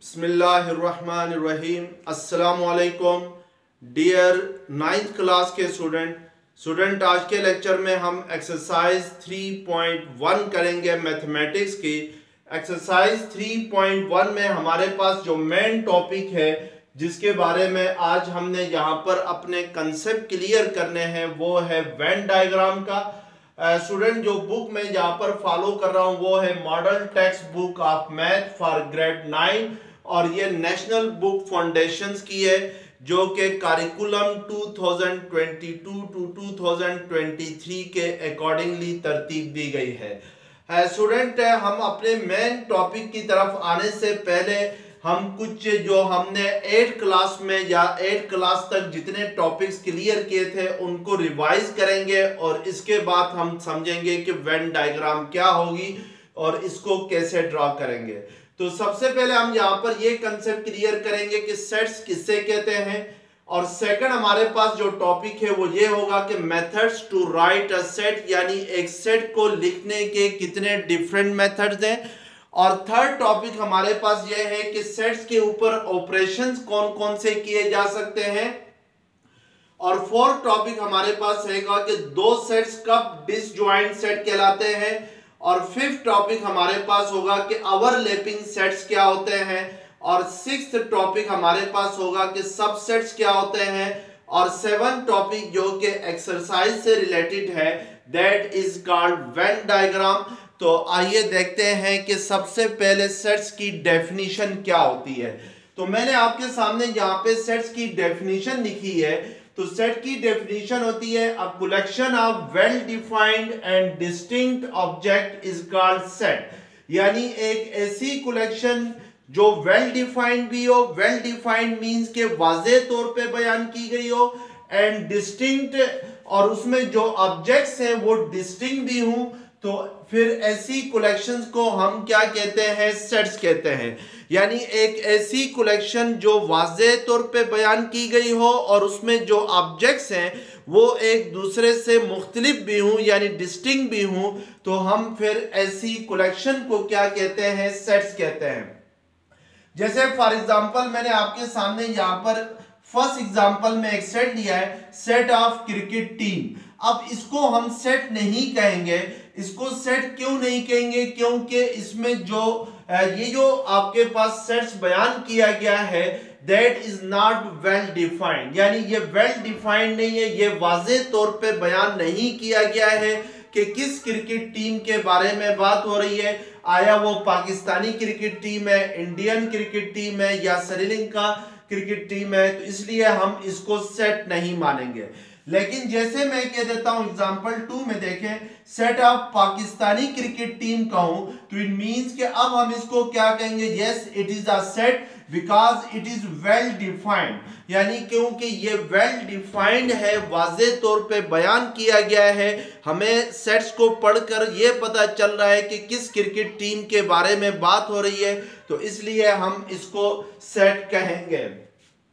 बिस्मिल्लाहिर्रहमानिर्रहीम। अस्सलामुअलैकुम dear 9th class के स्टूडेंट आज के लेक्चर में हम एक्सरसाइज 3.1 करेंगे मैथमेटिक्स की। एक्सरसाइज 3.1 में हमारे पास जो मेन टॉपिक है जिसके बारे में आज हमने यहाँ पर अपने कंसेप्ट क्लियर करने हैं वो है वेन डायग्राम का। स्टूडेंट जो बुक में यहाँ पर फॉलो कर रहा हूँ वो है model text book of math for grade 9 और ये नेशनल बुक फाउंडेशंस की है जो कि करिकुलम 2022 टू 2023 के अकॉर्डिंगली तरतीब दी गई है। स्टूडेंट हम अपने मेन टॉपिक की तरफ आने से पहले हम कुछ जो हमने 8th क्लास में या 8th क्लास तक जितने टॉपिक्स क्लियर किए थे उनको रिवाइज करेंगे और इसके बाद हम समझेंगे कि वेन डायग्राम क्या होगी और इसको कैसे ड्रॉ करेंगे। तो सबसे पहले हम यहाँ पर ये कंसेप्ट क्लियर करेंगे कि सेट्स किससे कहते हैं और सेकंड हमारे पास जो टॉपिक है वो ये होगा कि methods to write a set, यानी एक सेट को लिखने के कितने डिफरेंट मेथड्स हैं। और थर्ड टॉपिक हमारे पास ये है कि सेट्स के ऊपर ऑपरेशंस कौन कौन से किए जा सकते हैं। और फोर्थ टॉपिक हमारे पास रहेगा कि दो सेट्स कब डिसजॉइंट सेट कहलाते हैं। और फिफ्थ टॉपिक हमारे पास होगा कि ओवरलैपिंग सेट्स क्या होते हैं। और सिक्स्थ टॉपिक हमारे पास होगा कि सबसेट्स क्या होते हैं। और सेवंथ टॉपिक जो कि एक्सरसाइज से रिलेटेड है that is called Venn diagram. तो आइए देखते हैं कि सबसे पहले सेट्स की डेफिनेशन क्या होती है। तो मैंने आपके सामने यहाँ पे सेट्स की डेफिनेशन लिखी है। तो सेट की डेफिनेशन होती है a collection of well defined and distinct object is called set, यानी एक ऐसी कलेक्शन जो वेल डिफाइंड भी हो। वेल डिफाइंड मींस के वाज़ेह तौर पे बयान की गई हो, एंड डिस्टिंक्ट और उसमें जो ऑब्जेक्ट्स हैं वो डिस्टिंक्ट भी हों, तो फिर ऐसी कलेक्शंस को हम क्या कहते हैं, सेट्स कहते हैं। यानी एक ऐसी कलेक्शन जो वाज़ेह तौर पे बयान की गई हो और उसमें जो ऑब्जेक्ट्स हैं वो एक दूसरे से मुख्तलिफ भी हों यानी डिस्टिंक्ट भी हों, तो हम फिर ऐसी कलेक्शन को क्या कहते हैं, सेट्स कहते हैं। जैसे फॉर एग्जांपल मैंने आपके सामने यहाँ पर फर्स्ट एग्जांपल में एक सेट लिया है, सेट ऑफ क्रिकेट टीम। अब इसको हम सेट नहीं कहेंगे। इसको सेट क्यों नहीं कहेंगे? क्योंकि इसमें ये जो आपके पास सेट्स बयान किया गया है that is not well defined, यानी ये वेल डिफाइंड नहीं है, ये वाज़ेह तौर पे बयान नहीं किया गया है कि किस क्रिकेट टीम के बारे में बात हो रही है। आया वो पाकिस्तानी क्रिकेट टीम है, इंडियन क्रिकेट टीम है या श्रीलंका क्रिकेट टीम है, तो इसलिए हम इसको सेट नहीं मानेंगे। लेकिन जैसे मैं कह देता हूं एग्जांपल 2 में देखें, set of Pakistani cricket team कहूं तो इट मींस कि अब हम इसको क्या कहेंगे, yes it is a set because it is well defined, यानी क्योंकि ये वेल डिफाइंड है, वाज़ेह तौर पे बयान किया गया है। हमें सेट्स को पढ़कर ये पता चल रहा है कि किस क्रिकेट टीम के बारे में बात हो रही है, तो इसलिए हम इसको सेट कहेंगे।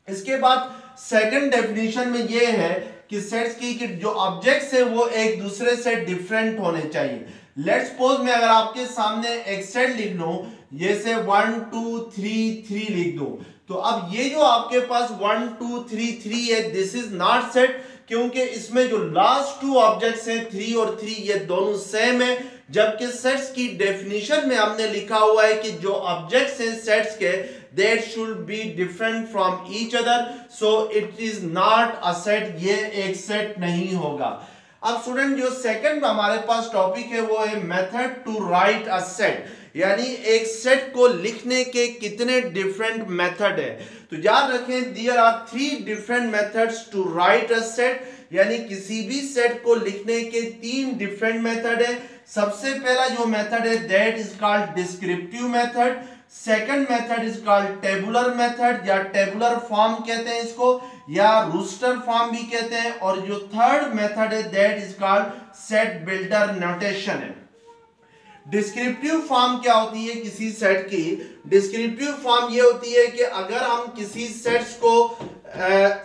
इसके बाद सेकंड डेफिनेशन में ये है कि सेट्स की जो ऑब्जेक्ट्स है वो एक दूसरे से डिफरेंट होने चाहिए। लेट्स सपोज मैं अगर आपके सामने एक सेट लिख लूं, ये से 1 2 3 3 लिख दूं, तो अब ये जो आपके पास 1 2 3 3 है दिस इज नॉट सेट, क्योंकि इसमें जो लास्ट 2 ऑब्जेक्ट्स हैं 3 और 3 ये दोनों सेम है। जबकि सेट्स की डेफिनेशन में हमने लिखा हुआ है कि जो ऑब्जेक्ट्स हैं सेट्स के that should be different from each other, so it is not a set, ये एक सेट नहीं होगा। अब स्टूडेंट जो सेकंड हमारे पास टॉपिक है वो है method to write a set, यानी एक सेट को लिखने के कितने डिफरेंट मेथड है। तो याद रखें there are 3 different methods to write a set, यानी किसी भी सेट को लिखने के 3 डिफरेंट मेथड है। सबसे पहला जो मेथड है that is called descriptive method, second method is called tabular method या टेबुलर फॉर्म कहते हैं इसको, या रूस्टर फॉर्म भी कहते हैं, और जो थर्ड मेथड है that is called set builder notation है। डिस्क्रिप्टिव फॉर्म क्या होती है किसी सेट की? डिस्क्रिप्टिव फॉर्म ये होती है कि अगर हम किसी सेट्स को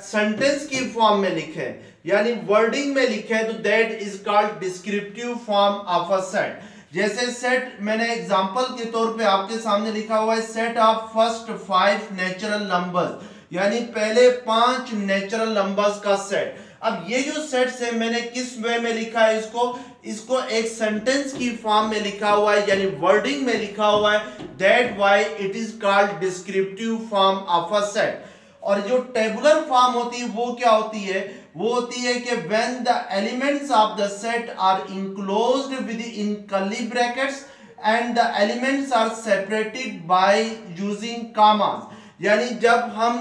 सेंटेंस की फॉर्म में लिखें यानी वर्डिंग में लिखें तो that is called descriptive form of a set. जैसे सेट मैंने एग्जांपल के तौर पे आपके सामने लिखा हुआ है set of first 5 natural numbers, यानी पहले 5 नेचुरल नंबर्स का सेट। अब ये जो सेट्स है मैंने किस वे में लिखा है, इसको एक सेंटेंस की फॉर्म में लिखा हुआ है, यानी वर्डिंग में लिखा हुआ है, that why it is called descriptive form of a set. और जो टेबुलर फॉर्म होती है वो क्या होती है, वो होती है कि when the elements of the set are enclosed within curly brackets and the elements are separated by using commas. यानी जब हम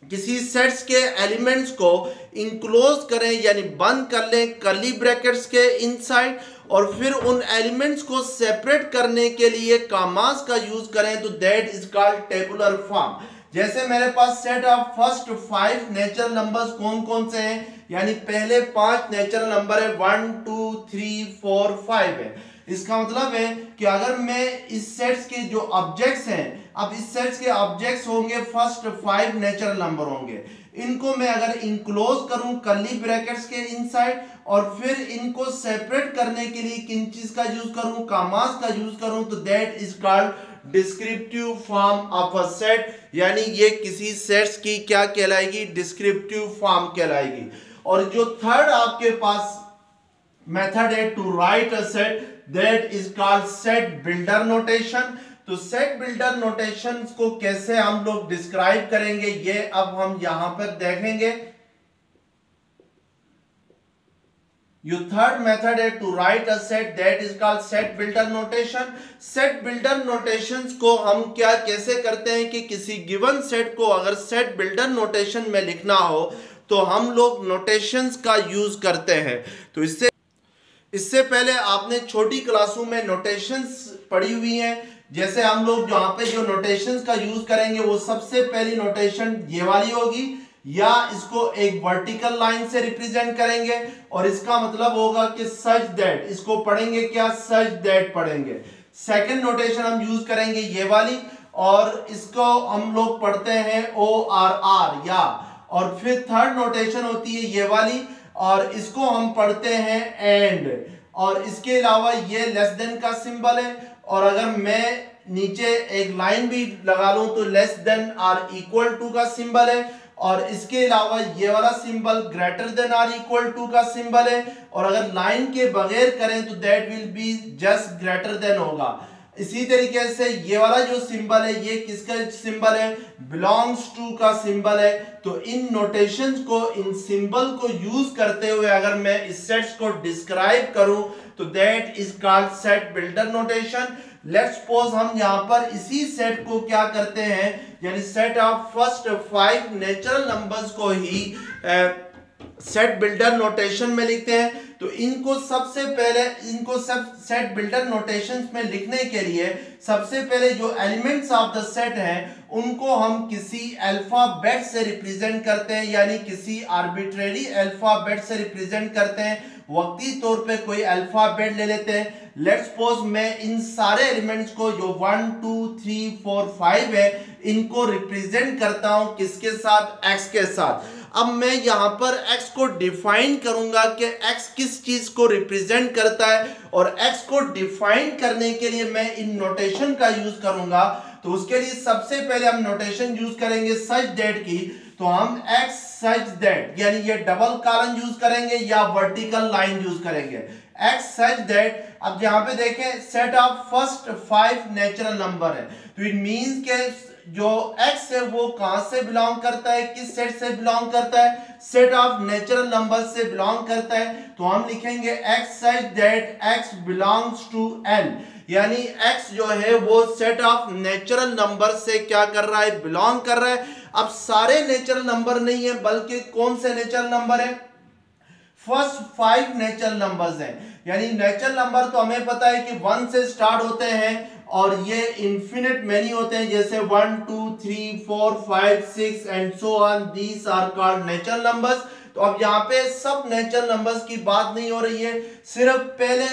किसी सेट्स के एलिमेंट्स को इंक्लोज करें यानी बंद कर लें कर्ली ब्रैकेट्स के इनसाइड, और फिर उन एलिमेंट्स को सेपरेट करने के लिए कॉमास का यूज करें, तो that is called tabular form. जैसे मेरे पास set of first 5 natural numbers कौन कौन से हैं, यानी पहले 5 नेचुरल नंबर है 1 2 3 4 5 है। इसका मतलब है कि अगर मैं इस सेट्स के जो ऑब्जेक्ट्स हैं, अब इस सेट्स के ऑब्जेक्ट्स होंगे फर्स्ट 5 नेचुरल नंबर होंगे, इनको मैं अगर इंक्लोज करूं कर्ली ब्रैकेट्स के इनसाइड और फिर इनको सेपरेट करने के लिए किन चीज का यूज करूं, कॉमास का यूज करूं, तो that is called descriptive form of a set. यानी ये किसी सेट्स की क्या कहलाएगी, डिस्क्रिप्टिव फॉर्म कहलाएगी। और जो थर्ड आपके पास मेथड है to write a set, that is called set builder notation. तो सेट बिल्डर नोटेशन को कैसे हम लोग डिस्क्राइब करेंगे ये अब हम यहां पर देखेंगे। Your third method है to write a set, that is called set builder notation. Set builder notations को हम क्या कैसे करते हैं कि किसी given set को अगर set builder notation में लिखना हो तो हम लोग notations का यूज करते हैं। तो इससे पहले आपने छोटी क्लासों में notations पढ़ी हुई हैं। जैसे हम लोग जहाँ पे जो notations का यूज करेंगे वो सबसे पहली notation ये वाली होगी, या इसको एक वर्टिकल लाइन से रिप्रेजेंट करेंगे और इसका मतलब होगा कि सच दैट, इसको पढ़ेंगे क्या, सच दैट पढ़ेंगे। सेकंड नोटेशन हम यूज करेंगे ये वाली, और इसको हम लोग पढ़ते हैं ORR या, और फिर थर्ड नोटेशन होती है ये वाली और इसको हम पढ़ते हैं एंड, और इसके अलावा ये लेस देन का सिंबल है, और अगर मैं नीचे एक लाइन भी लगा लूं तो less than or equal to का सिंबल है, और इसके अलावा ये वाला symbol greater than or equal to का सिंबल है, और अगर लाइन के बगैर करें तो that will be just greater than होगा। इसी तरीके से ये वाला जो सिंबल है ये किसका सिंबल है, बिलोंग्स टू का सिंबल है। तो इन नोटेशंस को, इन सिंबल को यूज करते हुए अगर मैं इस सेट्स को डिस्क्राइब करूं तो that is called set builder notation. Let's suppose हम यहां पर इसी सेट को क्या करते हैं, यानी set of first 5 natural numbers को ही सेट बिल्डर नोटेशन में लिखते हैं। तो इनको सबसे पहले, इनको सब सेट बिल्डर नोटेशंस में लिखने के लिए सबसे पहले जो एलिमेंट्स ऑफ द सेट हैं उनको हम किसी अल्फाबेट से रिप्रेजेंट करते हैं, यानी किसी आर्बिट्रेरी अल्फाबेट से रिप्रेजेंट करते हैं। वक्ती तौर पे कोई अल्फाबेट ले लेते हैं। लेट्स सपोज मैं इन सारे एलिमेंट्स को जो 1 2 3 4 5 है इनको रिप्रेजेंट करता हूं किसके साथ, x के साथ। अब मैं यहां पर x को डिफाइन करूंगा कि x किस चीज को रिप्रेजेंट करता है, और x को डिफाइन करने के लिए मैं इन नोटेशन का यूज करूंगा। तो उसके लिए सबसे पहले हम नोटेशन यूज करेंगे सच दैट की। तो हम x सच दैट, यानी ये डबल कॉलन यूज करेंगे या वर्टिकल लाइन यूज करेंगे, x सच दैट। अब यहां पे देखें set of first 5 natural number है, तो इट मींस के जो x है वो कहां से बिलोंग करता है, किस सेट से बिलोंग करता है, सेट ऑफ नेचुरल नंबर से बिलोंग करता है। तो हम लिखेंगे x such that x belongs to n, यानी x जो है वो सेट ऑफ नेचुरल नंबर से क्या कर रहा है, बिलोंग कर रहा है। अब सारे नेचुरल नंबर नहीं है, बल्कि कौन से नेचुरल नंबर है, फर्स्ट 5 नेचुरल नंबर्स हैं। यानी नेचुरल नंबर तो हमें पता है कि 1 से स्टार्ट होते हैं और ये इन्फिनिट मैनी होते हैं, जैसे 1 2 3 4 5 6 and so on, these are called natural numbers. तो अब यहाँ पे सब नेचुरल नंबर्स की बात नहीं हो रही है, सिर्फ पहले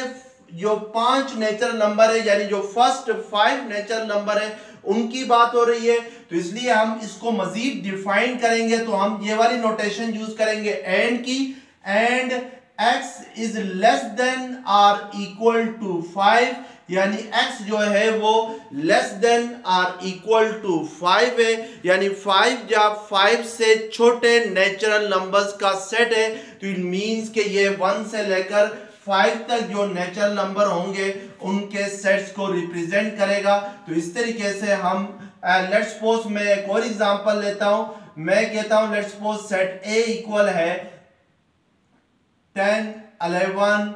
जो 5 नेचुरल नंबर है, यानी जो फर्स्ट 5 नेचुरल नंबर है उनकी बात हो रही है। तो इसलिए हम इसको मजीद डिफाइन करेंगे, तो हम ये वाली नोटेशन यूज करेंगे एंड की, and x is less than or equal to 5, यानी x जो है वो less than or equal to 5 है, यानी 5 जब 5 से छोटे नेचुरल नंबर्स का सेट है तो इट मींस कि ये 1 से लेकर 5 तक जो नेचुरल नंबर होंगे उनके सेट्स को रिप्रेजेंट करेगा। तो इस तरीके से हम लेट्स सपोज मैं एक और एग्जांपल लेता हूं, मैं कहता हूं let's suppose set A equal है 10, 11,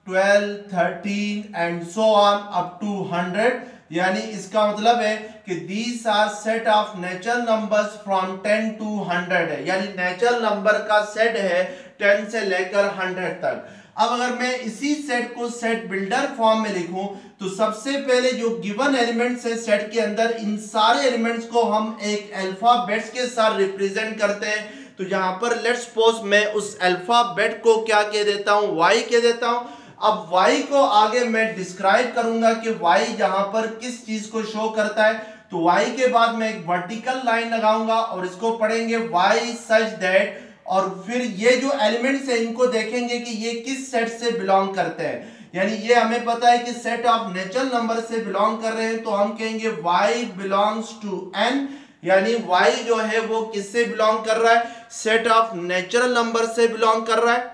12, 13 and so on up to 100, यानी इसका मतलब है कि these are set of natural numbers from 10 to 100 है, यानी नेचुरल नंबर का सेट है 10 से लेकर 100 तक। अब अगर मैं इसी सेट को सेट बिल्डर फॉर्म में लिखूं तो सबसे पहले जो गिवन एलिमेंट्स है सेट के अंदर, इन सारे एलिमेंट्स को हम एक अल्फाबेट्स के साथ रिप्रेजेंट करते हैं। तो यहां पर लेट्स सपोज मैं उस अल्फाबेट को क्या कह देता हूं, y कह देता हूं। अब y को आगे मैं डिस्क्राइब करूंगा कि y यहां पर किस चीज को शो करता है। तो y के बाद मैं एक वर्टिकल लाइन लगाऊंगा और इसको पढ़ेंगे y सच दैट, और फिर ये जो एलिमेंट्स है इनको देखेंगे कि ये किस सेट से बिलोंग करते हैं, यानी ये हमें पता है कि सेट ऑफ नेचुरल नंबर से बिलोंग कर रहे हैं तो हम कहेंगे y बिलोंग्स टू n, यानी y जो है वो किससे बिलोंग कर रहा है, सेट ऑफ नेचुरल नंबर से बिलोंग कर रहा है।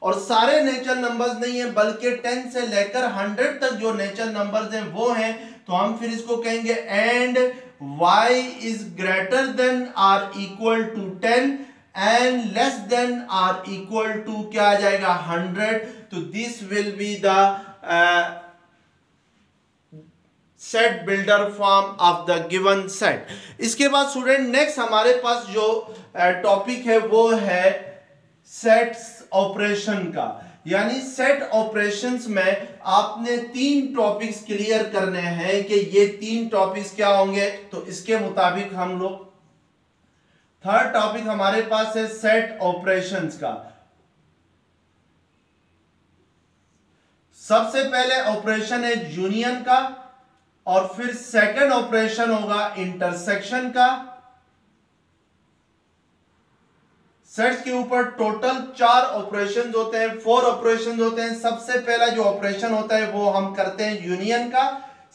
और सारे नेचुरल नंबर्स नहीं है बल्कि 10 से लेकर 100 तक जो नेचुरल नंबर्स हैं वो हैं, तो हम फिर इसको कहेंगे and y is greater than or equal to 10 and less than or equal to क्या आ जाएगा 100। तो this will be the set builder form of the given set. इसके बाद स्टूडेंट नेक्स्ट हमारे पास जो टॉपिक है वो है सेट्स ऑपरेशन का, यानी सेट ऑपरेशंस में आपने 3 टॉपिक्स क्लियर करने हैं कि ये 3 टॉपिक्स क्या होंगे। तो इसके मुताबिक हम लोग थर्ड टॉपिक हमारे पास है सेट ऑपरेशंस का। सबसे पहले ऑपरेशन है यूनियन का, और फिर सेकंड ऑपरेशन होगा इंटरसेक्शन का। सेट्स के ऊपर टोटल 4 ऑपरेशंस होते हैं, 4 ऑपरेशंस होते हैं। सबसे पहला जो ऑपरेशन होता है वो हम करते हैं यूनियन का,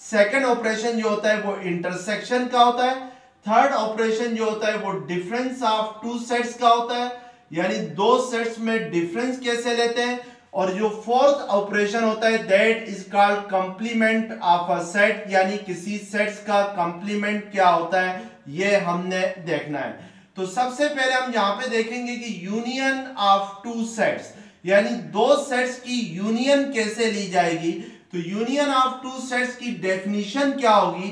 सेकंड ऑपरेशन जो होता है वो इंटरसेक्शन का होता है, थर्ड ऑपरेशन जो होता है वो डिफरेंस ऑफ 2 सेट्स का होता है, यानी 2 सेट्स में डिफरेंस कैसे लेते हैं, और जो फोर्थ ऑपरेशन होता है that is called complement of a set, यानी किसी सेट्स का कंप्लीमेंट क्या होता है ये हमने देखना है। तो सबसे पहले हम यहां पे देखेंगे कि यूनियन ऑफ 2 सेट्स, यानी 2 सेट्स की यूनियन कैसे ली जाएगी। तो यूनियन ऑफ 2 सेट्स की डेफिनेशन क्या होगी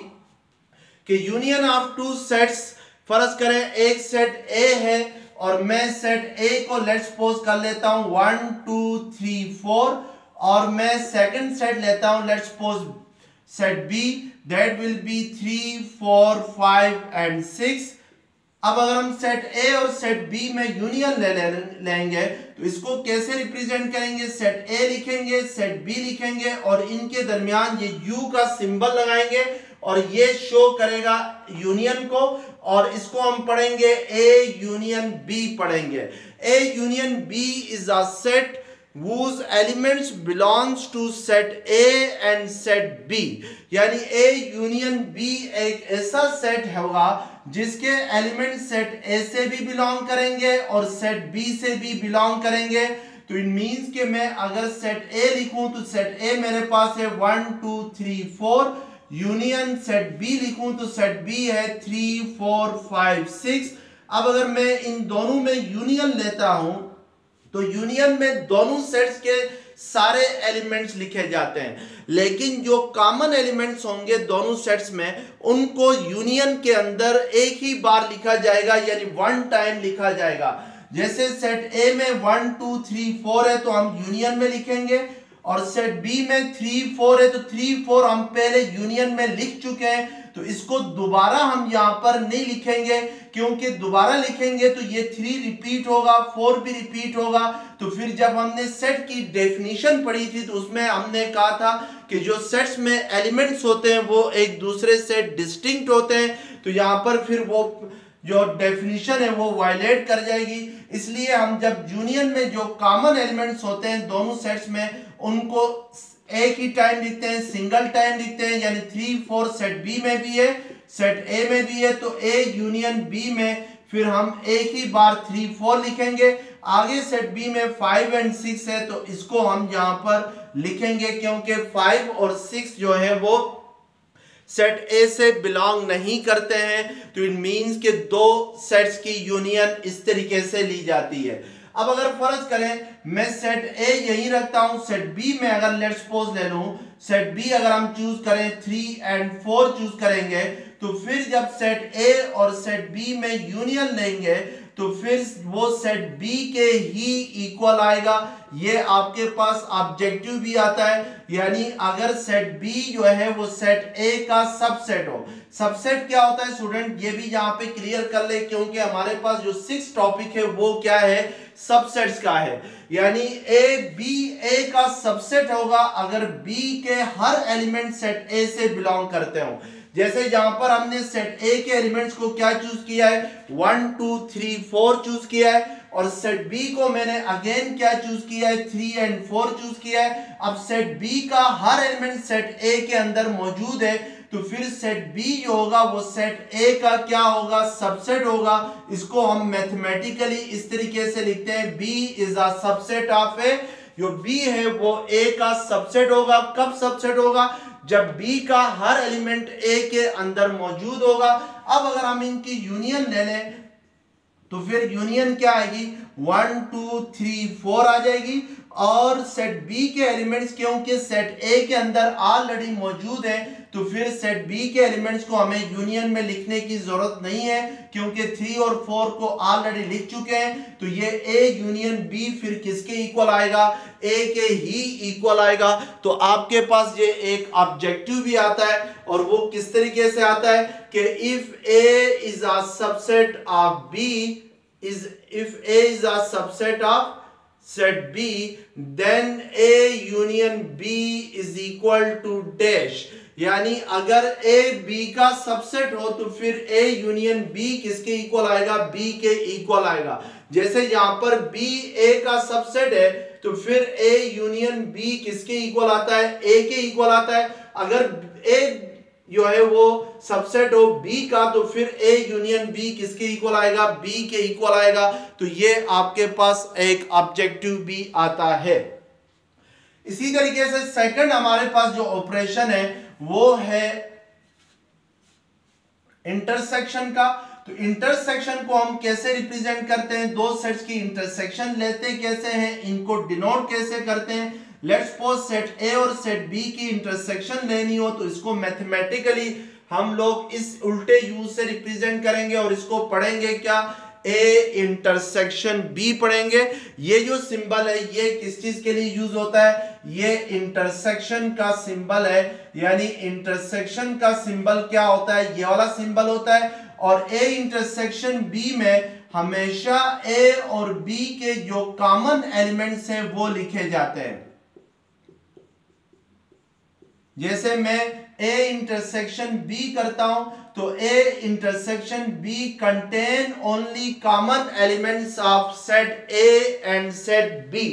कि यूनियन ऑफ 2 सेट्स, फर्ज करें एक सेट A है और मैं सेट A को लेट्स सपोज कर लेता हूं 1 2 3 4, और मैं सेकंड सेट लेता हूं let's suppose set B, that will B 3 4 5 and 6। अब अगर हम सेट A और सेट B में यूनियन लेंगे तो इसको कैसे रिप्रेजेंट करेंगे, सेट A लिखेंगे, सेट B लिखेंगे और इनके दरमियान ये U का सिंबल लगाएंगे और ये शो करेगा यूनियन को, और इसको हम पढ़ेंगे A यूनियन B पढ़ेंगे। A union B is a set whose elements belongs to set A and set B, यानी A यूनियन B एक ऐसा सेट होगा जिसके एलिमेंट सेट A से भी बिलोंग करेंगे और सेट B से भी बिलोंग करेंगे। तो इट मींस कि मैं अगर सेट A लिखूं तो सेट A मेरे पास है 1 2 3 4, यूनियन सेट B लिखूं तो सेट B है 3 4 5 6। अब अगर मैं इन दोनों में यूनियन लेता हूं तो यूनियन में दोनों सेट्स के सारे एलिमेंट्स लिखे जाते हैं, लेकिन जो कॉमन एलिमेंट्स होंगे दोनों सेट्स में उनको यूनियन के अंदर एक ही बार लिखा जाएगा, यानी 1 टाइम लिखा जाएगा। जैसे सेट A में 1 2 3 4 है तो हम यूनियन में लिखेंगे, और सेट B में 3 4 है तो 3 4 हम पहले यूनियन में लिख चुके हैं, तो इसको दोबारा हम यहाँ पर नहीं लिखेंगे, क्योंकि दोबारा लिखेंगे तो ये 3 रिपीट होगा, 4 भी रिपीट होगा। तो फिर जब हमने सेट की डेफिनेशन पढ़ी थी तो उसमें हमने कहा था कि जो सेट्स में एलिमेंट्स होते हैं वो एक दूसरे से डिस्टिंक्ट होते हैं, तो यहाँ पर फिर वो जो डेफिनेशन है वो वायलेट कर जाएगी। इसलिए हम जब यूनियन में जो कॉमन एलिमेंट्स होते हैं दोनों सेट्स में, उनको एक ही टाइम लिखते हैं, सिंगल टाइम लिखते हैं। यानी 3 4 सेट बी में भी है, सेट ए में भी है, तो ए यूनियन बी में फिर हम एक ही बार 3 4 लिखेंगे। आगे सेट बी में 5 और 6 है, तो इसको हम यहाँ पर लिखेंगे क्योंकि 5 और 6 जो है वो सेट ए से बिलोंग नहीं करते हैं। तो इट मींस कि दो सेट्स की यूनियन इस तरीके से ली जाती है। अब अगर फर्ज करें मैं सेट ए यही रखता हूं, सेट बी में अगर लेट्स सपोज ले लूं, सेट बी अगर हम चूज करें 3 और 4 चूज करेंगे, तो फिर जब सेट ए और सेट बी में यूनियन लेंगे तो फिर वो सेट बी के ही इक्वल आएगा। ये आपके पास ऑब्जेक्टिव भी आता है, यानी अगर सेट बी जो है वो सेट ए का सबसेट हो। सबसेट क्या होता है स्टूडेंट, ये भी यहाँ पे क्लियर कर ले, क्योंकि हमारे पास जो 6 टॉपिक है वो क्या है, सबसेट्स का है। यानी ए बी ए का सबसेट होगा अगर बी के हर एलिमेंट सेट ए से बिलोंग करते हो। जैसे यहां पर हमने सेट ए के एलिमेंट्स को क्या चूज किया है, 1 2 3 4 चूज किया है, और सेट बी को मैंने अगेन क्या चूज किया है, 3 और 4 चूज किया है। अब सेट बी का हर एलिमेंट सेट ए के अंदर मौजूद है, तो फिर सेट बी जो होगा वो सेट ए का क्या होगा, सबसेट होगा। इसको हम मैथमेटिकली इस तरीके से लिखते हैं, B is a subset of A. जो बी है वो ए का सबसेट होगा। कब सबसेट होगा, जब बी का हर एलिमेंट ए के अंदर मौजूद होगा। अब अगर हम इनकी यूनियन ले लें तो फिर यूनियन क्या आएगी, 1 2 3 4 आ जाएगी। और सेट बी के एलिमेंट्स क्योंकि सेट ए के अंदर ऑलरेडी मौजूद है, तो फिर सेट बी के एलिमेंट्स को हमें यूनियन में लिखने की जरूरत नहीं है, क्योंकि 3 और 4 को ऑलरेडी लिख चुके हैं। तो ये ए यूनियन बी फिर किसके इक्वल आएगा, ए के ही इक्वल आएगा। तो आपके पास ये एक ऑब्जेक्टिव भी आता है, और वो किस तरीके से आता है कि if A is a subset of B, if A is a subset of set B, then A union B is equal to dash। यानी अगर A B का सबसेट हो तो फिर A यूनियन B किसके इक्वल आएगा, B के equal आएगा। जैसे यहां पर B A का सबसेट है तो फिर A यूनियन B किसके इक्वल आता है, A के इक्वल आता है। अगर A जो है वो सबसेट हो B का, तो फिर A यूनियन B किसके इक्वल आएगा, B के इक्वल आएगा। तो ये आपके पास एक ऑब्जेक्टिव भी आता है। इसी तरीके से सेकंड हमारे पास जो ऑपरेशन है वो है इंटरसेक्शन का। तो इंटरसेक्शन को हम कैसे रिप्रेजेंट करते हैं, दो सेट्स की इंटरसेक्शन लेते कैसे हैं, इनको डिनोट कैसे करते हैं। लेट्स सपोज सेट ए और सेट बी की इंटरसेक्शन लेनी हो तो इसको मैथमेटिकली हम लोग इस उल्टे यूज से रिप्रेजेंट करेंगे, और इसको पढ़ेंगे क्या, ए इंटरसेक्शन बी पढ़ेंगे। ये जो सिंबल है ये किस चीज के लिए यूज होता है, ये इंटरसेक्शन का सिंबल है। यानी इंटरसेक्शन का सिंबल क्या होता है, ये वाला सिंबल होता है। और ए इंटरसेक्शन बी में हमेशा ए और बी के जो कॉमन एलिमेंट्स हैं वो लिखे जाते हैं। जैसे मैं A इंटरसेक्शन B करता हूं तो A intersection B contain only common elements of set A and set B।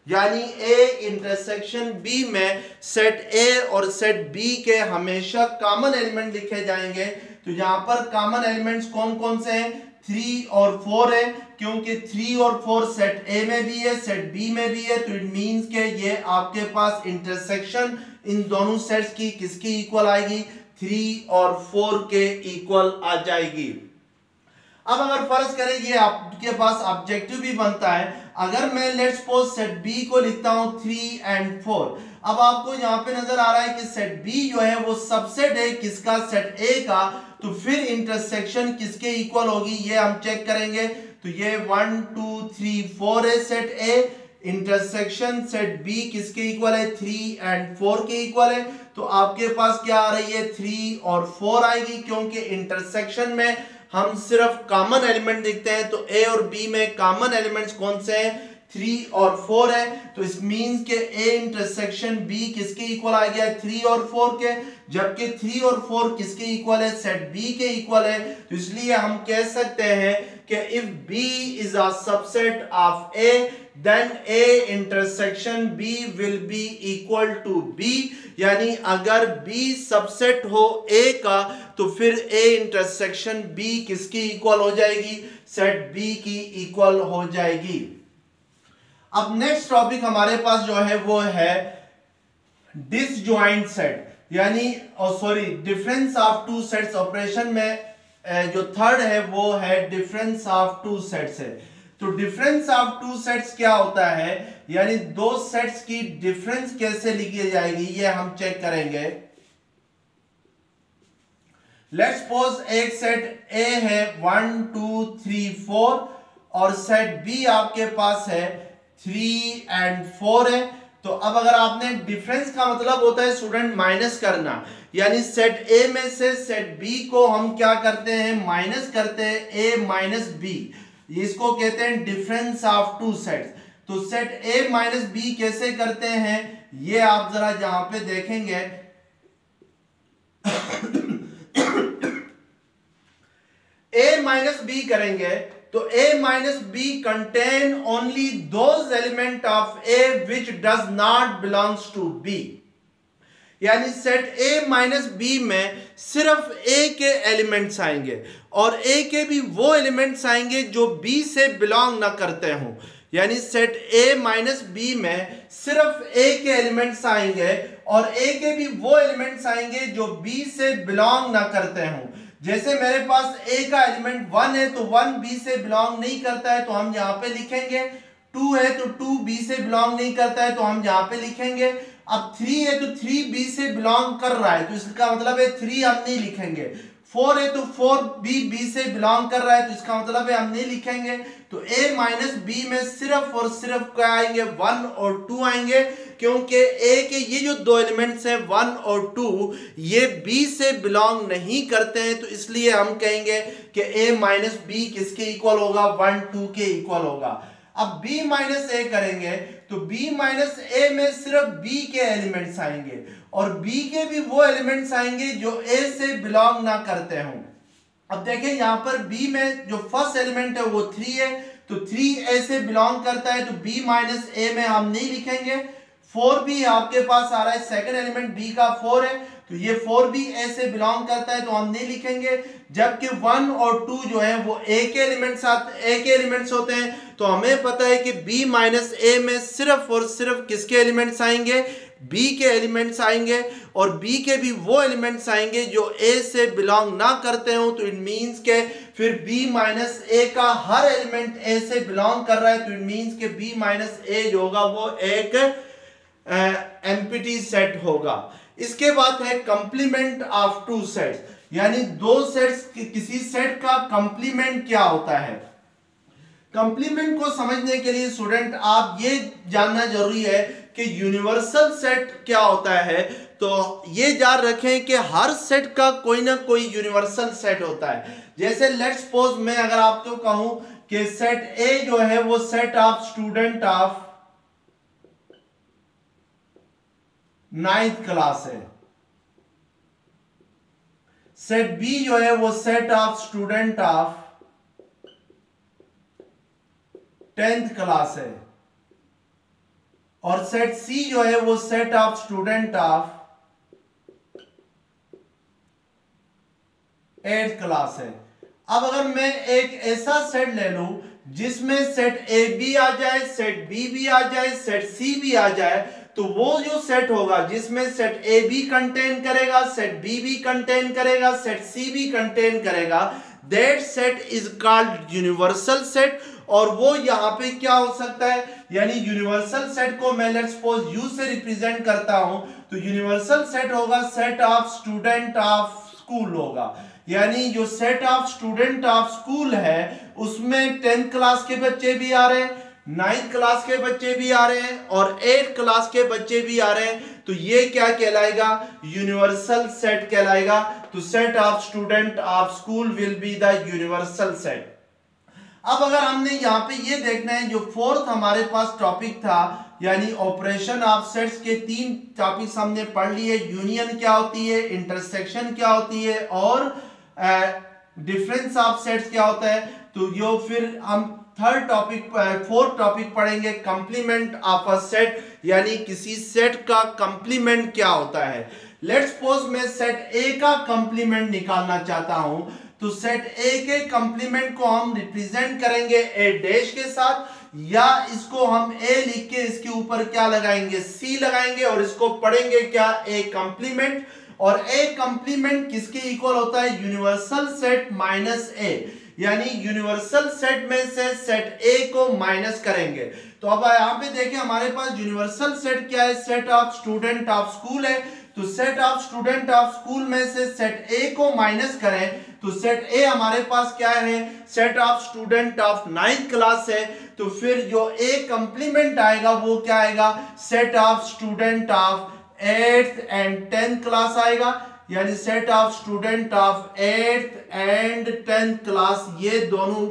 यानी A इंटरसेक्शन B में सेट A और सेट B के हमेशा कॉमन एलिमेंट लिखे जाएंगे। तो यहां पर कॉमन एलिमेंट्स कौन कौन से हैं, 3 और 4 है, क्योंकि 3 और 4 सेट A में भी है सेट B में भी है। तो इट मींस के ये आपके पास इंटरसेक्शन इन दोनों सेट्स की किसकी इक्वल आएगी, 3 और 4 के इक्वल आ जाएगी। अब अगर फर्ज करें ये आपके पास ऑब्जेक्टिव भी बनता है, अगर मैं लेट्स सपोज सेट B को लिखता हूं 3 और 4। अब आपको यहाँ पे नजर आ रहा है कि सेट B जो है वो सबसेट है किसका, सेट A का। तो फिर इंटरसेक्शन किसके इक्वल होगी ये हम चेक करेंगे। तो ये 1 2 3 4 है set A, intersection set B किसके इक्वल है, 3 और 4 के इक्वल है। तो आपके पास क्या आ रही है, 3 और 4 आएगी, क्योंकि इंटरसेक्शन में हम सिर्फ कॉमन एलिमेंट देखते हैं। तो A और B में कॉमन एलिमेंट्स कौन से हैं, 3 और 4 है, तो इस मींस के A इंटरसेक्शन B किसके इक्वल आ गया है 3 और 4 के, जबकि 3 और 4 किसके इक्वल है सेट B के इक्वल है। तो इसलिए हम कह सकते हैं कि if B is a subset of A then A intersection B will be equal to B, यानी अगर B सबसेट हो A का तो फिर A इंटरसेक्शन B किसकी इक्वल हो जाएगी, सेट B की इक्वल हो जाएगी। अब नेक्स्ट टॉपिक हमारे पास जो है वो है डिसजॉइंट सेट, यानी sorry difference of two sets. Operation में जो थर्ड है वो है डिफरेंस ऑफ टू सेट्स है। तो डिफरेंस ऑफ टू सेट्स क्या होता है, यानी दो सेट्स की डिफरेंस कैसे लिखी जाएगी ये हम चेक करेंगे। लेट्स सपोज एक सेट A है 1 2 3 4 और सेट B आपके पास है 3 and 4 है। तो अब अगर आपने डिफरेंस का मतलब होता है स्टूडेंट माइनस करना, यानी सेट A में से सेट B को हम क्या करते हैं माइनस करते हैं A माइनस B, इसको कहते हैं डिफरेंस ऑफ टू सेट्स। तो सेट A माइनस B कैसे करते हैं ये आप जरा यहां पे देखेंगे। A माइनस B करेंगे तो A minus B contain only those element of A which does not belongs to B, यानी सेट A माइनस B में सिर्फ A के एलिमेंट्स आएंगे और A के भी वो एलिमेंट्स आएंगे जो B से बिलोंग ना करते हों। यानी सेट A माइनस B में सिर्फ A के एलिमेंट्स आएंगे और A के भी वो एलिमेंट्स आएंगे जो B से बिलोंग ना करते हों। जैसे मेरे पास A का एलिमेंट 1 है तो 1 B से बिलोंग नहीं करता है तो हम यहाँ पे लिखेंगे, 2 है तो 2 B से बिलोंग नहीं करता है तो हम यहाँ पे लिखेंगे। अब 3 है तो 3 B से बिलोंग कर रहा है तो इसका मतलब है 3 हम नहीं लिखेंगे। 4 है तो 4 B से बिलोंग कर रहा है तो इसका मतलब है हम नहीं लिखेंगे। तो A माइनस B में सिर्फ और सिर्फ क्या आएंगे 1 और 2 आएंगे, क्योंकि A के ये जो दो एलिमेंट्स हैं 1 और 2 ये B से बिलोंग नहीं करते हैं, तो इसलिए हम कहेंगे कि A माइनस B किसके इक्वल होगा 1 2 के इक्वल होगा। अब B माइनस A करेंगे तो B माइनस A में सिर्फ B के एलिमेंट्स आएंगे और B के भी वो एलिमेंट्स आएंगे जो A से बिलोंग ना करते हों। अब देखें यहाँ पर B में जो फर्स्ट एलिमेंट है वो 3 है तो 3 A से बिलोंग करता है तो B माइनस A में हम नहीं लिखेंगे। 4 भी आपके पास आ रहा है, सेकंड एलिमेंट B का 4 है तो ये 4 भी A से बिलोंग करता है तो हम नहीं लिखेंगे। जबकि 1 और 2 जो है वो A के एलिमेंट्स होते हैं, तो हमें पता है कि B माइनस A में सिर्फ और सिर्फ किसके एलिमेंट्स आएंगे B के एलिमेंट्स आएंगे और B के भी वो एलिमेंट्स आएंगे जो A से बिलोंग ना करते हो। तो इट मींस के फिर B माइनस A का हर एलिमेंट A से बिलोंग कर रहा है तो इट मींस के B माइनस A जो होगा वो एक एम्प्टी सेट होगा। इसके बाद है कंप्लीमेंट ऑफ टू सेट्स, यानी दो सेट्स किसी सेट का कंप्लीमेंट क्या होता है। कंप्लीमेंट को समझने के लिए स्टूडेंट आप ये जानना जरूरी है कि यूनिवर्सल सेट क्या होता है। तो ये जान रखें कि हर सेट का कोई ना कोई यूनिवर्सल सेट होता है। जैसे लेट्स सपोज मैं अगर आपको कहूं कि सेट A जो है वो set of student of 9th class है, सेट B जो है वो set of student of 10th class है और सेट C जो है वो set of student of 8th class है। अब अगर मैं एक ऐसा सेट ले लूं जिसमें सेट A भी आ जाए, सेट B भी आ जाए, सेट C भी आ जाए, तो वो जो सेट होगा जिसमें सेट A भी कंटेन करेगा, सेट B भी कंटेन करेगा, सेट C भी कंटेन करेगा, that set is called universal set. और वो यहाँ पे क्या हो सकता है, यानी यूनिवर्सल सेट को मैं लेट्स सपोज U से रिप्रेजेंट करता हूं तो यूनिवर्सल सेट होगा set of student of school होगा। यानी जो set of student of school है उसमें 10th क्लास के बच्चे भी आ रहे हैं, 9th क्लास के बच्चे भी आ रहे हैं और 8th क्लास के बच्चे भी आ रहे हैं, तो ये क्या कहलाएगा यूनिवर्सल सेट कहलाएगा। तो set of student of school will be the universal set. अब अगर हमने यहाँ पे ये देखना है, जो फोर्थ हमारे पास टॉपिक था यानी ऑपरेशन ऑफ सेट्स के 3 टॉपिक्स हमने पढ़ लिए। यूनियन क्या होती है, इंटरसेक्शन क्या होती है और डिफरेंस ऑफ सेट्स क्या होता है। तो यो फिर हम फोर्थ टॉपिक पढ़ेंगे, कंप्लीमेंट ऑफ अ सेट, यानी किसी सेट का कंप्लीमेंट क्या होता है। लेट्स सपोज मैं सेट ए का कंप्लीमेंट निकालना चाहता हूं, तो सेट ए के कंप्लीमेंट को हम रिप्रेजेंट करेंगे ए डैश के साथ, या इसको हम ए लिख के इसके ऊपर क्या लगाएंगे, सी लगाएंगे और इसको पढ़ेंगे क्या, ए कंप्लीमेंट। और ए कंप्लीमेंट किसके इक्वल होता है, यूनिवर्सल सेट माइनस ए, यानी यूनिवर्सल सेट में से सेट ए को माइनस करेंगे। तो अब यहां पे देखिए हमारे पास यूनिवर्सल सेट क्या है, set of student of school है। तो set of student of school में से सेट ए को माइनस करें तो सेट ए हमारे पास क्या है, set of student of 9th class है। तो फिर जो ए कंप्लीमेंट आएगा वो क्या आएगा, set of student of 8th and 10th class आएगा, यानी set of student of 8th and 10th class, ये दोनों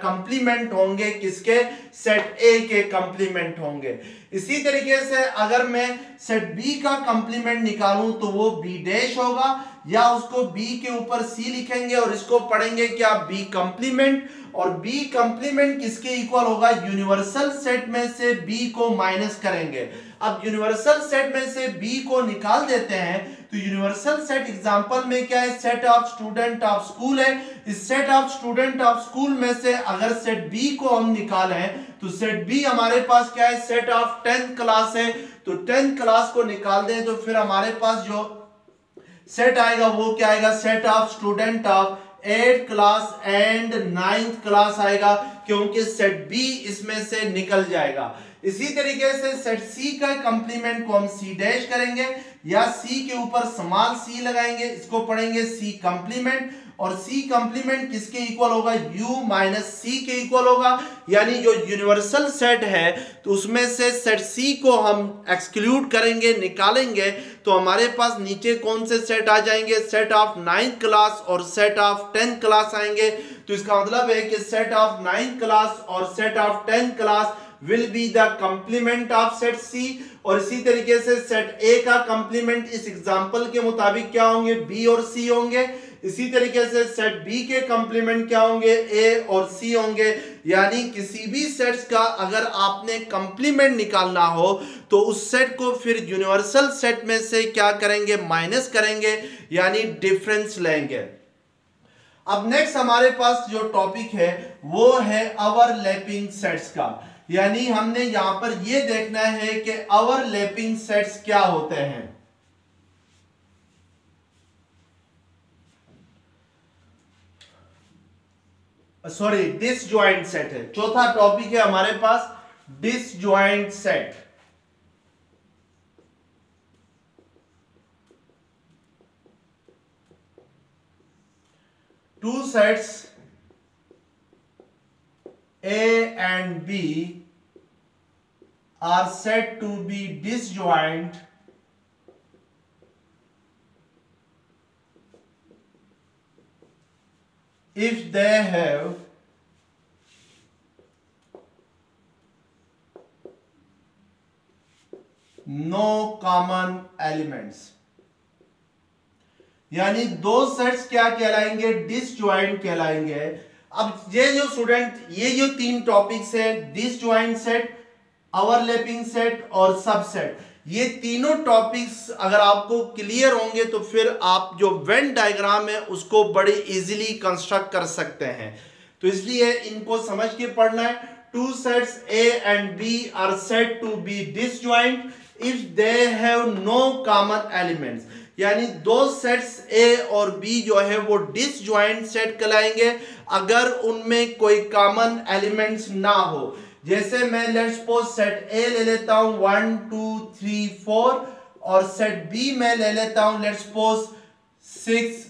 कंप्लीमेंट होंगे किसके, सेट ए के कंप्लीमेंट होंगे। इसी तरीके से अगर मैं सेट बी का कंप्लीमेंट निकालूं तो वो बी डैश होगा, या उसको बी के ऊपर सी लिखेंगे और इसको पढ़ेंगे क्या, बी कंप्लीमेंट। और बी कंप्लीमेंट किसके इक्वल होगा, यूनिवर्सल सेट में से बी को माइनस करेंगे। अब यूनिवर्सल सेट में से बी को निकाल देते हैं, तो यूनिवर्सल सेट एग्जांपल में क्या है, set of student of school है। इस set of student of school में से अगर सेट बी को हम निकालें तो सेट बी हमारे पास क्या है, सेट ऑफ 10th क्लास है। तो 10th क्लास को निकाल दें तो फिर हमारे पास जो सेट आएगा वो क्या आएगा, set of student of 8th class and 9th class आएगा, क्योंकि सेट बी इसमें से निकल जाएगा। इसी तरीके से सेट सी का कंप्लीमेंट को हम सी डैश करेंगे, या सी के ऊपर स्मॉल सी लगाएंगे, इसको पढ़ेंगे सी कंप्लीमेंट। और सी कंप्लीमेंट किसके इक्वल होगा, यू माइनस सी के इक्वल होगा, यानी जो यूनिवर्सल सेट है तो उसमें से सेट सी को हम एक्सक्लूड करेंगे, निकालेंगे, तो हमारे पास नीचे कौन से सेट आ जाएंगे, सेट ऑफ 9th क्लास और सेट ऑफ 10th क्लास आएंगे। तो इसका मतलब है कि सेट ऑफ 9th क्लास और set of 10th class will be the complement of set C। और इसी तरीके से सेट A का कंप्लीमेंट इस एग्जांपल के मुताबिक क्या होंगे, B और C होंगे। इसी तरीके से सेट B के कंप्लीमेंट क्या होंगे, A और C होंगे। यानी किसी भी सेट्स का अगर आपने कंप्लीमेंट निकालना हो तो उस सेट को फिर यूनिवर्सल सेट में से क्या करेंगे, माइनस करेंगे, यानी डिफरेंस लेंगे। अब नेक्स्ट हमारे पास जो टॉपिक है वो है ओवरलैपिंग सेट्स का, यानी हमने यहां पर यह देखना है कि ओवरलैपिंग सेट्स क्या होते हैं। सॉरी, डिसजॉइंट सेट है, चौथा टॉपिक है हमारे पास disjoint set. Two sets A and B are said to be disjoint if they have no common elements। यानी दो सेट्स क्या कहलाएंगे, डिसजॉइंट कहलाएंगे। अब ये जो स्टूडेंट, ये जो 3 टॉपिक्स है, डिसजॉइंट सेट, ओवरलैपिंग सेट और सबसेट, ये तीनों टॉपिक्स अगर आपको क्लियर होंगे तो फिर आप जो वेन डायग्राम है उसको बड़े इजीली कंस्ट्रक्ट कर सकते हैं। तो इसलिए इनको समझ के पढ़ना है। To sets A and B are said to be disjoint if they have no common elements। यानी दो सेट्स A और B जो है वो डिसजॉइंट सेट कहलाएंगे अगर उनमें कोई कॉमन एलिमेंट्स ना हो। जैसे मैं लेट्स सपोज सेट A ले लेता हूं 1 2 3 4 और सेट B में ले लेता हूं लेट्स सपोज 6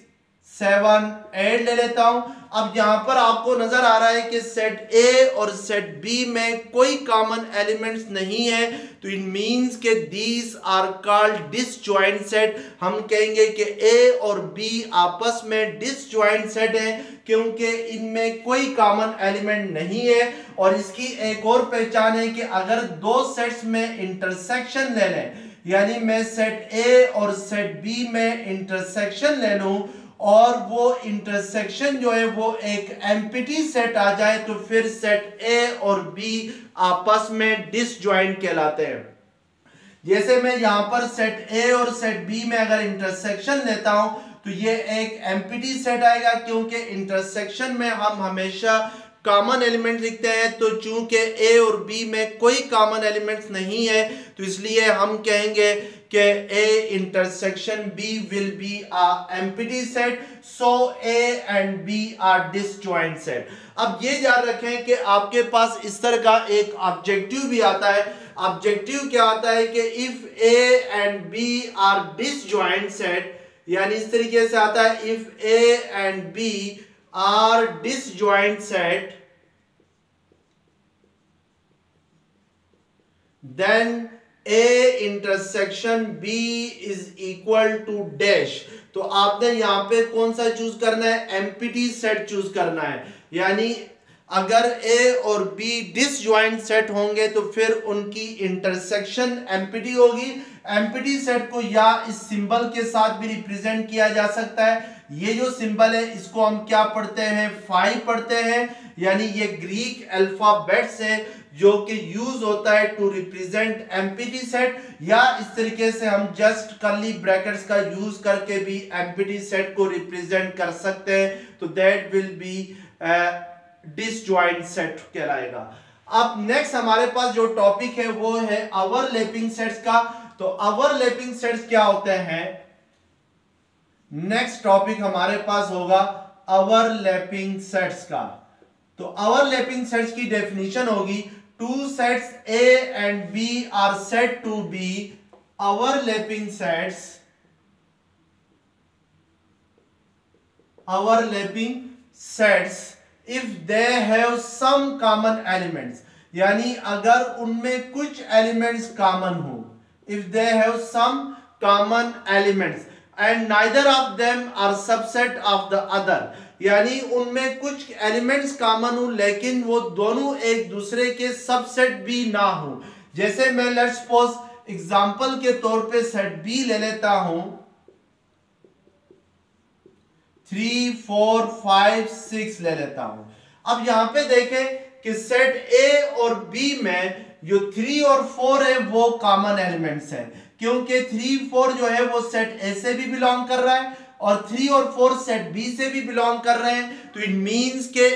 7 8 ले लेता हूं। अब यहां पर आपको नजर आ रहा है कि सेट ए और सेट बी में कोई कॉमन एलिमेंट्स नहीं है, तो इट मींस के these are called disjoint set. हम कहेंगे कि ए और बी आपस में डिसजॉइंट सेट है क्योंकि इनमें कोई कॉमन एलिमेंट नहीं है। और इसकी एक और पहचान है कि अगर दो सेट्स में इंटरसेक्शन ले लें, यानी मैं सेट ए और सेट बी में इंटरसेक्शन ले लूं और वो इंटरसेक्शन जो है वो एक एम्प्टी सेट आ जाए, तो फिर सेट ए और बी आपस में डिसजॉइंट कहलाते हैं। जैसे मैं यहां पर सेट ए और सेट बी में अगर इंटरसेक्शन लेता हूं तो ये एक एम्प्टी सेट आएगा, क्योंकि इंटरसेक्शन में हम हमेशा कॉमन एलिमेंट लिखते हैं। तो चूंकि ए और बी में कोई कॉमन एलिमेंट्स नहीं है, तो इसलिए हम कहेंगे कि A intersection B will be a empty set, so A and B are disjoint set. अब ये याद रखें कि आपके पास इस तरह का एक ऑब्जेक्टिव भी आता है। ऑब्जेक्टिव क्या आता है कि if A and B are disjoint set, यानी इस तरीके से आता है if A and B are disjoint set, then A intersection B is equal to dash। तो आपने यहां पे कौन सा चूज करना है? एम्प्टी सेट चूज करना है। यानी अगर A और B डिसजॉइंट सेट होंगे तो फिर उनकी इंटरसेक्शन एम्प्टी होगी। एम्प्टी सेट को या इस सिंबल के साथ भी रिप्रेजेंट किया जा सकता है। ये जो सिंबल है इसको हम क्या पढ़ते हैं? फाई पढ़ते हैं, यानी ये ग्रीक अल्फाबेट से जो कि यूज होता है टू रिप्रेजेंट एम्प्टी सेट, या इस तरीके से हम जस्ट कर्ली ब्रैकेट्स का यूज करके भी एम्प्टी सेट को रिप्रेजेंट कर सकते हैं। तो that will B disjoint set कहलाएगा। अब नेक्स्ट हमारे पास जो टॉपिक है वो है ओवरलैपिंग सेट्स का। तो ओवरलैपिंग सेट्स क्या होते हैं? नेक्स्ट टॉपिक हमारे पास होगा ओवरलैपिंग सेट्स का। तो ओवरलैपिंग सेट्स की डेफिनेशन होगी, two sets A and B are said to be overlapping sets, overlapping sets if they have some common elements, यानी अगर उनमें कुछ एलिमेंट्स कॉमन हो, if they have some common elements and neither of them are subset of the other, यानी उनमें कुछ elements common हो लेकिन वो दोनों एक दूसरे के सबसेट भी ना हो। जैसे मैं लेट्स सपोज एग्जांपल के तौर पे सेट बी ले लेता हूं, 3 4 5 6 ले लेता हूं। अब यहां पे देखें कि सेट ए और बी में जो 3 और 4 है वो कॉमन एलिमेंट्स हैं, क्योंकि 3 4 जो है वो सेट ए से भी बिलोंग कर रहा है और 3 और 4 सेट बी से भी बिलोंग कर रहे हैं। तो इट मींस के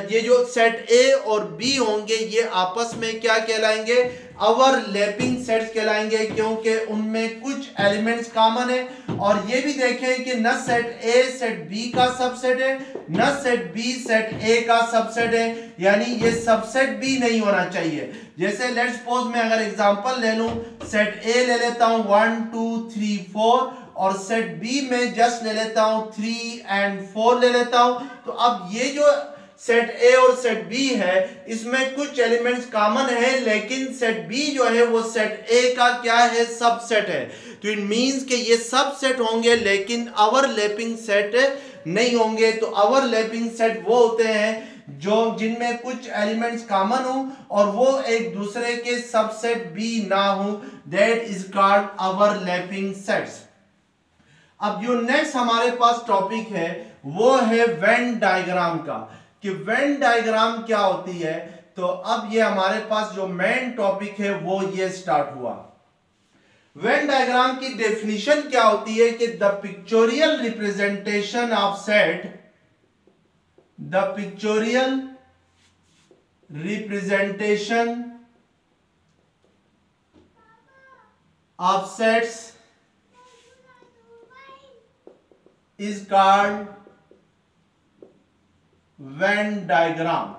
ये जो सेट ए और बी होंगे ये आपस में क्या कहलाएंगे? ओवरलैपिंग सेट्स कहलाएंगे, क्योंकि उनमें कुछ एलिमेंट्स कॉमन है। और ये भी देखें कि न सेट ए सेट बी का सबसेट है, न सेट बी सेट ए का सबसेट है, यानी ये सबसेट भी नहीं होना चाहिए। जैसे लेट्स सपोज मैं अगर एग्जांपल ले लूं, सेट ए ले लेता हूं 1 2 3 4 और सेट बी में जस्ट ले लेता हूं 3 and 4 ले लेता हूं। तो अब ये जो सेट ए और सेट बी है इसमें कुछ एलिमेंट्स कॉमन है, लेकिन सेट बी जो है वो सेट ए का क्या है? सबसेट है। तो इट मींस कि ये सबसेट होंगे लेकिन ओवरलैपिंग सेट नहीं होंगे। तो ओवरलैपिंग सेट वो होते हैं जो जिनमें कुछ एलिमेंट्स कॉमन हो और वो एक दूसरे के सबसेट भी ना हो, that is called overlapping sets. अब जो नेक्स्ट हमारे पास टॉपिक है वो है वेन डायग्राम का, कि वेन डायग्राम क्या होती है। तो अब ये हमारे पास जो मेन टॉपिक है वो ये स्टार्ट हुआ। वेन डायग्राम की डेफिनेशन क्या होती है कि the pictorial representation of set, the pictorial representation of sets is called Venn diagram,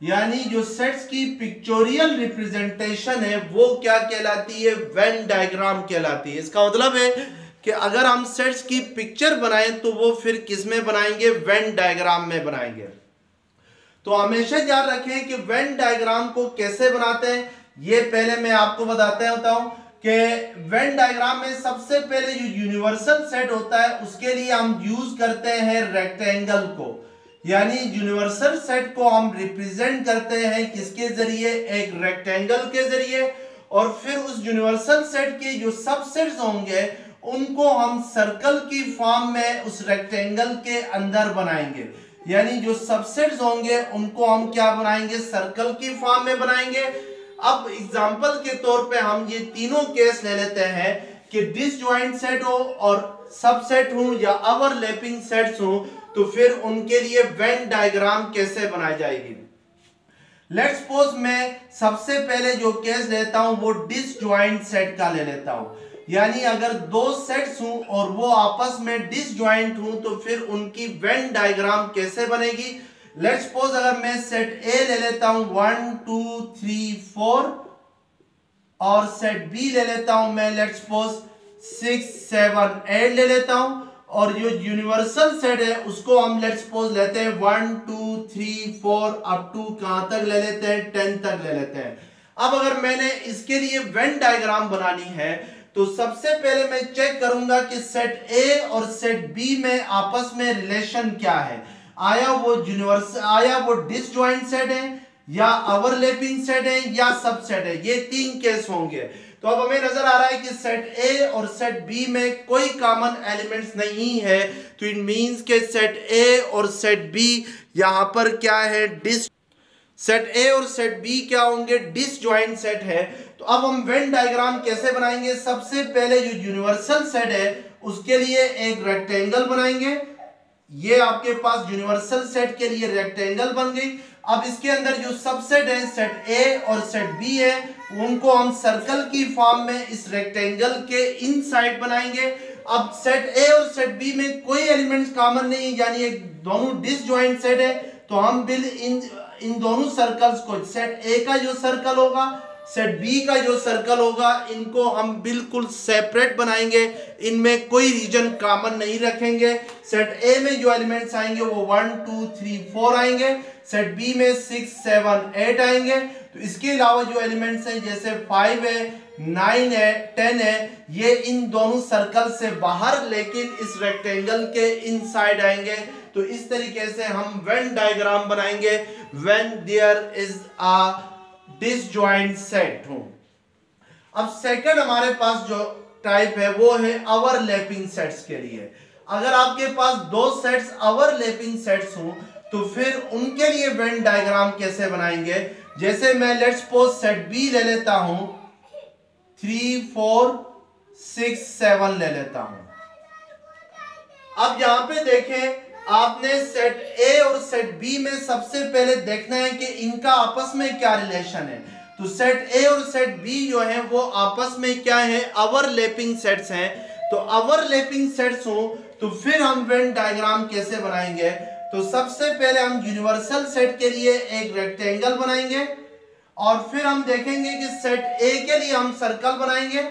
यानी जो सेट्स की पिक्चोरियल रिप्रेजेंटेशन है वो क्या कहलाती है? वेन डायग्राम कहलाती है। इसका मतलब है कि अगर हम सेट्स की पिक्चर बनाएं तो वो फिर किस में बनाएंगे, वेन डायग्राम में बनाएंगे। तो हमेशा याद रखें कि वेन डायग्राम को कैसे बनाते हैं, ये पहले मैं आपको बताता हूं कि वेन डायग्राम में सबसे पहले जो यूनिवर्सल सेट होता है उसके लिए हम यूज करते हैं रेक्टेंगल को, यानी यूनिवर्सल सेट को हम रिप्रेजेंट करते हैं किसके जरिए, एक रेक्टेंगल के जरिए। और फिर उस यूनिवर्सल सेट के जो सबसेट्स होंगे उनको हम सर्कल की फॉर्म में उस रेक्टेंगल के अंदर बनाएंगे, यानी जो सबसेट्स होंगे उनको हम क्या बनाएंगे, सर्कल की फॉर्म में बनाएंगे। अब एग्जांपल के तौर पे हम ये तीनों केस ले लेते हैं कि डिसजॉइंट सेट हो और सबसेट हो या ओवरलैपिंग सेट्स हो, तो फिर उनके लिए वेन डायग्राम कैसे बनाई जाएगी। लेट्स सपोज मैं सबसे पहले जो केस लेता हूं वो डिसजॉइंट सेट का ले लेता हूं, यानी अगर दो सेट्स हों और वो आपस में डिसजॉइंट हों तो फिर उनकी वेन डायग्राम कैसे बनेगी। लेट्स सपोज अगर मैं सेट ए ले लेता हूं 1 2 3 4 और सेट बी ले लेता हूं मैं लेट्स सपोज 6 7 8 ले लेता हूं, और जो यूनिवर्सल सेट है उसको हम लेट्स सपोज लेते हैं 1 2 3 4 अप टू कहां तक ले लेते हैं, 10 तक ले लेते हैं। अब अगर मैंने इसके लिए वेन डायग्राम बनानी है तो सबसे पहले मैं चेक करूंगा कि सेट ए और सेट बी में आपस में रिलेशन क्या है, आया वो डिसजॉइंट सेट है या ओवरलैपिंग सेट है या सबसेट है, ये तीन केस होंगे। तो अब हमें नजर आ रहा है कि सेट ए और सेट बी में कोई कॉमन एलिमेंट्स नहीं है, तो इट मींस के सेट ए और सेट बी यहां पर क्या है, सेट ए और सेट बी क्या होंगे, डिसजॉइंट सेट है। तो अब हम वेन डायग्राम कैसे बनाएंगे, सबसे पहले जो यूनिवर्सल सेट है उसके लिए एक रेक्टेंगल बनाएंगे। ये आपके पास यूनिवर्सल सेट के लिए रेक्टेंगल बन गई। अब इसके अंदर जो सबसेट है सेट ए और सेट बी है उनको हम सर्कल की फॉर्म में इस रेक्टेंगल के इनसाइड बनाएंगे। अब सेट ए और सेट बी में कोई एलिमेंट्स कॉमन नहीं है, यानी एक दोनों डिसजॉइंट सेट है, तो हम इन दोनों सर्कल्स को, सेट ए का जो सर्कल होगा सेट बी का जो सर्कल होगा, इनको हम बिल्कुल सेपरेट बनाएंगे, इनमें कोई रीजन कॉमन नहीं रखेंगे। सेट ए में जो एलिमेंट्स आएंगे वो 1 2 3 4 आएंगे, सेट बी में 6 7 8 आएंगे। तो इसके अलावा जो एलिमेंट्स हैं जैसे 5 है 9 है 10 है, ये इन दोनों सर्कल से बाहर लेकिन इस रेक्टेंगल के इनसाइड आएंगे। तो इस तरीके से हम वेन डायग्राम बनाएंगे when there is a disjoint set हो। अब सेकंड हमारे पास जो टाइप है वो है ओवरलैपिंग सेट्स के लिए। अगर आपके पास दो सेट्स ओवरलैपिंग सेट्स हो तो फिर उनके लिए वेन डायग्राम कैसे बनाएंगे। जैसे मैं लेट्स सपोज सेट बी ले लेता हूं 3 4 6 7 ले लेता हूं। अब यहां पे देखें, आपने सेट ए और सेट बी में सबसे पहले देखना है कि इनका आपस में क्या रिलेशन है। तो सेट ए और सेट बी जो है वो आपस में क्या है, ओवरलैपिंग सेट्स हैं। तो ओवरलैपिंग सेट्स हो तो फिर हम वेन डायग्राम कैसे बनाएंगे। तो सबसे पहले हम यूनिवर्सल सेट के लिए एक रेक्टेंगल बनाएंगे और फिर हम देखेंगे कि सेट ए के लिए हम सर्कल बनाएंगे।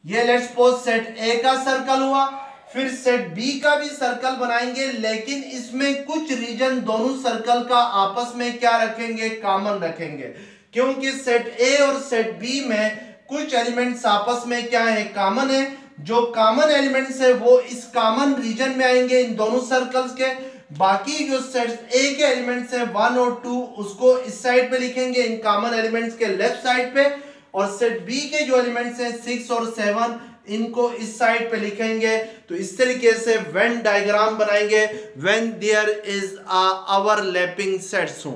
ये लेट्स सपोज सेट ए का सर्कल हुआ, फिर सेट बी का भी सर्कल बनाएंगे, लेकिन इसमें कुछ रीजन दोनों सर्कल का आपस में क्या रखेंगे, कॉमन रखेंगे, क्योंकि सेट ए और सेट बी में कुछ एलिमेंट्स आपस में क्या है, कॉमन है। जो कॉमन एलिमेंट्स है वो इस कॉमन रीजन में आएंगे इन दोनों सर्कल्स के। बाकी जो सेट ए के एलिमेंट्स हैं 1 और 2 उसको इस साइड पे लिखेंगे इन कॉमन एलिमेंट्स के लेफ्ट साइड पे, और सेट बी के जो एलिमेंट्स हैं 6 और 7 इनको इस साइड पे लिखेंगे। तो इस तरीके से वेन डायग्राम बनाएंगे when there is a overlapping sets हो।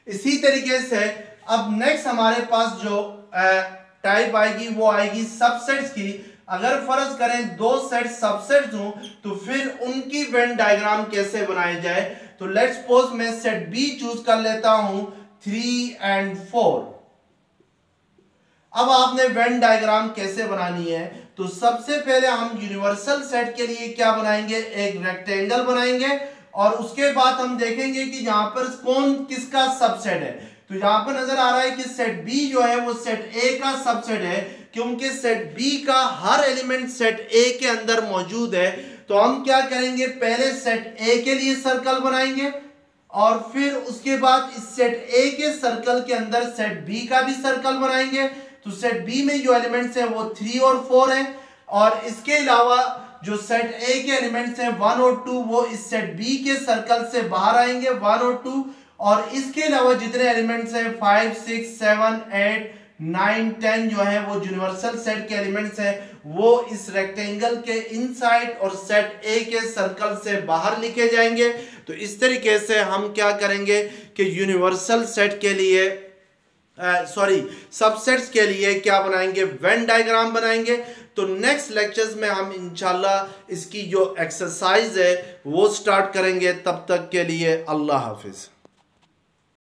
इसी तरीके से अब नेक्स्ट हमारे पास जो टाइप आएगी वो आएगी सबसेट्स की। अगर फर्ज करें दो सेट सबसेट्स हो तो फिर उनकी वेन डायग्राम कैसे बनाई जाए। तो लेट्स सपोज मैं सेट बी चूज कर लेता हूं 3 और 4। अब आपने वेन डायग्राम कैसे बनानी है, तो सबसे पहले हम यूनिवर्सल सेट के लिए क्या बनाएंगे, एक रेक्टेंगल बनाएंगे, और उसके बाद हम देखेंगे कि यहां पर कौन किसका सबसेट है। तो यहां पर नजर आ रहा है कि सेट बी जो है वो सेट ए का सबसेट है, क्योंकि सेट बी का हर एलिमेंट सेट ए के अंदर मौजूद है। तो हम क्या करेंगे, पहले सेट ए के लिए सर्कल बनाएंगे और फिर उसके बाद इस सेट ए के सर्कल के अंदर सेट बी का भी सर्कल बनाएंगे। तो सेट बी में जो एलिमेंट्स हैं वो 3 और 4 हैं, और इसके अलावा जो सेट ए के एलिमेंट्स हैं 1 और 2 वो इस सेट बी के सर्कल से बाहर आएंगे, 1 और 2। और इसके अलावा जितने एलिमेंट्स हैं 5, 6, 7, 8, 9, 10 जो है वो यूनिवर्सल सेट के एलिमेंट्स हैं, वो इस रेक्टेंगल के इनसाइड और सेट ए के सर्कल से बाहर लिखे जाएंगे। तो इस तरीके से हम क्या करेंगे कि यूनिवर्सल सेट के लिए सबसेट्स के लिए क्या बनाएंगे, वेन डायग्राम बनाएंगे। तो नेक्स्ट लेक्चर्स में हम इंशाल्लाह इसकी जो एक्सरसाइज है वो स्टार्ट करेंगे। तब तक के लिए अल्लाह हाफिज।